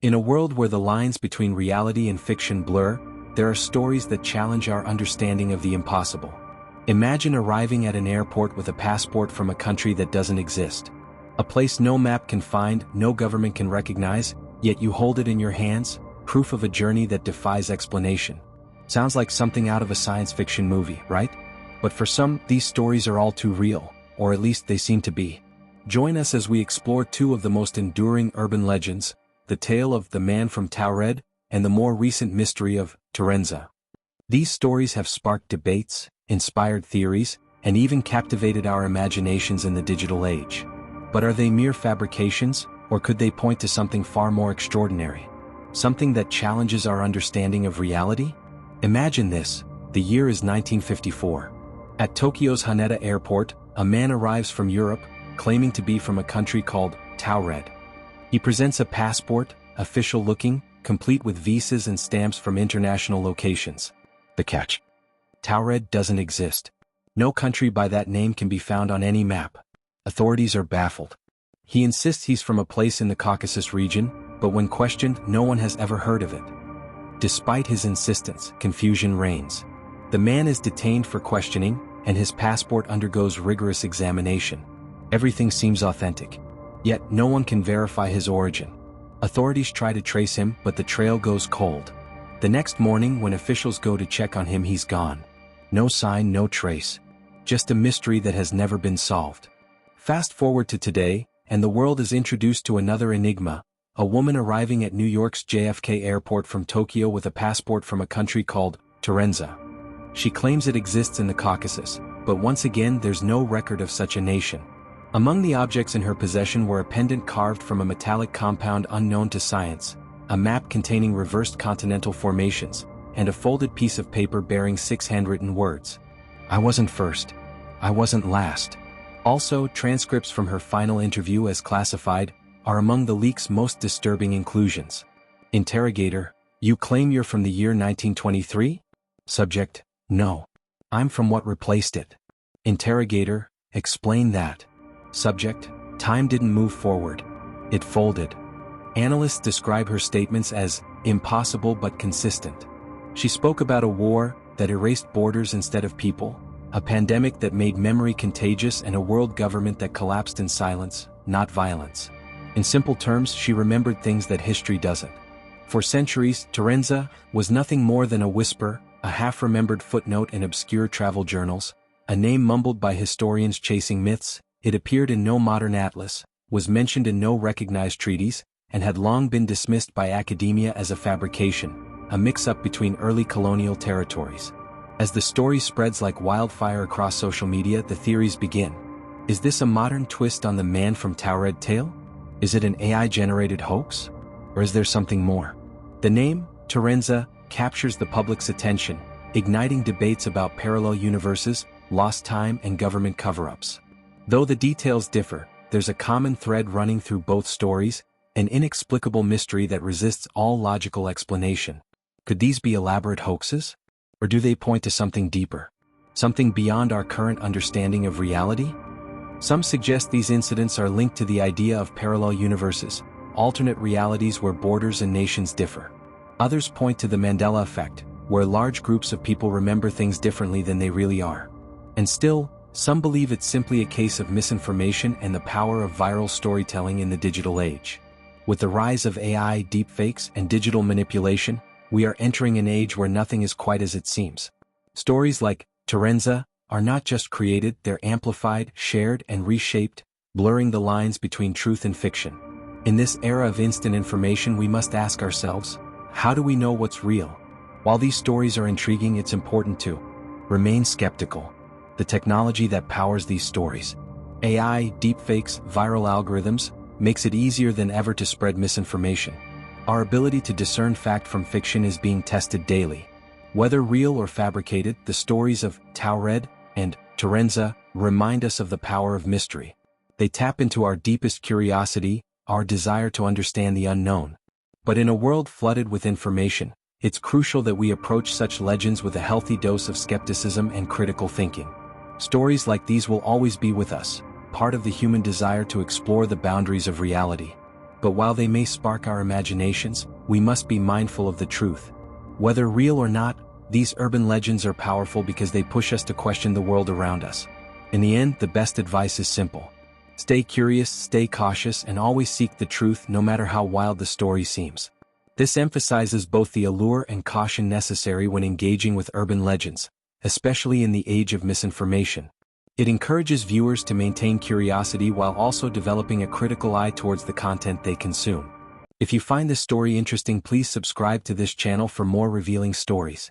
In a world where the lines between reality and fiction blur, there are stories that challenge our understanding of the impossible. Imagine arriving at an airport with a passport from a country that doesn't exist. A place no map can find, no government can recognize, yet you hold it in your hands, proof of a journey that defies explanation. Sounds like something out of a science fiction movie, right? But for some, these stories are all too real, or at least they seem to be. Join us as we explore two of the most enduring urban legends, the tale of the man from Taured, and the more recent mystery of Torenza. These stories have sparked debates, inspired theories, and even captivated our imaginations in the digital age. But are they mere fabrications, or could they point to something far more extraordinary? Something that challenges our understanding of reality? Imagine this, the year is 1954. At Tokyo's Haneda Airport, a man arrives from Europe, claiming to be from a country called Taured. He presents a passport, official-looking, complete with visas and stamps from international locations. The catch: Taured doesn't exist. No country by that name can be found on any map. Authorities are baffled. He insists he's from a place in the Caucasus region, but when questioned, no one has ever heard of it. Despite his insistence, confusion reigns. The man is detained for questioning, and his passport undergoes rigorous examination. Everything seems authentic. Yet no one can verify his origin. Authorities try to trace him, but the trail goes cold. The next morning, when officials go to check on him, he's gone. No sign, no trace. Just a mystery that has never been solved. Fast forward to today, and the world is introduced to another enigma, a woman arriving at New York's JFK Airport from Tokyo with a passport from a country called Torenza. She claims it exists in the Caucasus, but once again there's no record of such a nation. Among the objects in her possession were a pendant carved from a metallic compound unknown to science, a map containing reversed continental formations, and a folded piece of paper bearing 6 handwritten words. "I wasn't first. I wasn't last." Also, transcripts from her final interview as classified are among the leak's most disturbing inclusions. Interrogator: "You claim you're from the year 1923? Subject: "No. I'm from what replaced it." Interrogator: "Explain that." Subject: "Time didn't move forward. It folded." Analysts describe her statements as impossible but consistent. She spoke about a war that erased borders instead of people, a pandemic that made memory contagious, and a world government that collapsed in silence, not violence. In simple terms, she remembered things that history doesn't. For centuries, Torenza was nothing more than a whisper, a half-remembered footnote in obscure travel journals, a name mumbled by historians chasing myths. It appeared in no modern atlas, was mentioned in no recognized treaties, and had long been dismissed by academia as a fabrication, a mix-up between early colonial territories. As the story spreads like wildfire across social media, the theories begin. Is this a modern twist on the man from Taured tale? Is it an AI-generated hoax? Or is there something more? The name, Torenza, captures the public's attention, igniting debates about parallel universes, lost time, and government cover-ups. Though the details differ, there's a common thread running through both stories, an inexplicable mystery that resists all logical explanation. Could these be elaborate hoaxes? Or do they point to something deeper? Something beyond our current understanding of reality? Some suggest these incidents are linked to the idea of parallel universes, alternate realities where borders and nations differ. Others point to the Mandela Effect, where large groups of people remember things differently than they really are. And still, some believe it's simply a case of misinformation and the power of viral storytelling in the digital age. With the rise of AI, deepfakes, and digital manipulation, we are entering an age where nothing is quite as it seems. Stories like Torenza are not just created, they're amplified, shared, and reshaped, blurring the lines between truth and fiction. In this era of instant information, we must ask ourselves, how do we know what's real? While these stories are intriguing, it's important to remain skeptical. The technology that powers these stories, AI, deepfakes, viral algorithms, makes it easier than ever to spread misinformation. Our ability to discern fact from fiction is being tested daily. Whether real or fabricated, the stories of Taured and Torenza remind us of the power of mystery. They tap into our deepest curiosity, our desire to understand the unknown. But in a world flooded with information, it's crucial that we approach such legends with a healthy dose of skepticism and critical thinking. Stories like these will always be with us, part of the human desire to explore the boundaries of reality. But while they may spark our imaginations, we must be mindful of the truth. Whether real or not, these urban legends are powerful because they push us to question the world around us. In the end, the best advice is simple. Stay curious, stay cautious, and always seek the truth no matter how wild the story seems. This emphasizes both the allure and caution necessary when engaging with urban legends, especially in the age of misinformation. It encourages viewers to maintain curiosity while also developing a critical eye towards the content they consume. If you find this story interesting, please subscribe to this channel for more revealing stories.